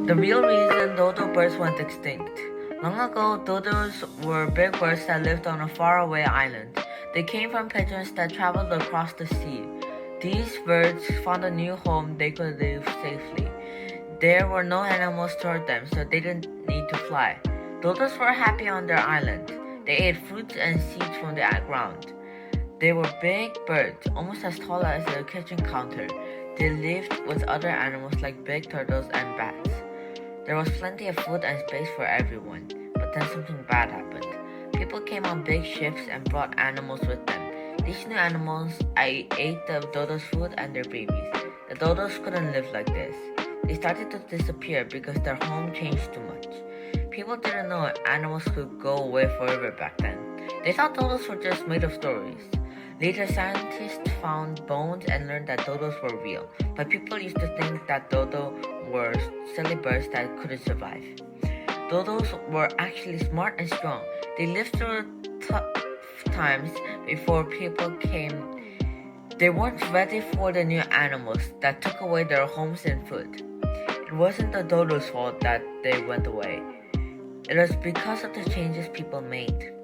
The real reason dodo birds went extinct. Long ago, dodos were big birds that lived on a faraway island. They came from pigeons that traveled across the sea. These birds found a new home they could live safely. There were no animals to hurt them, so they didn't need to fly. Dodos were happy on their island. They ate fruits and seeds from the ground. They were big birds, almost as tall as a kitchen counter. They lived with other animals like big turtles and bats. There was plenty of food and space for everyone, but then something bad happened. People came on big ships and brought animals with them. These new animals ate the dodos' food and their babies. The dodos couldn't live like this. They started to disappear because their home changed too much. People didn't know animals could go away forever back then. They thought dodos were just made of stories. Later, scientists found bones and learned that dodos were real, but people used to think that dodo were silly birds that couldn't survive. Dodos were actually smart and strong. They lived through tough times before people came. They weren't ready for the new animals that took away their homes and food. It wasn't the dodos' fault that they went away. It was because of the changes people made.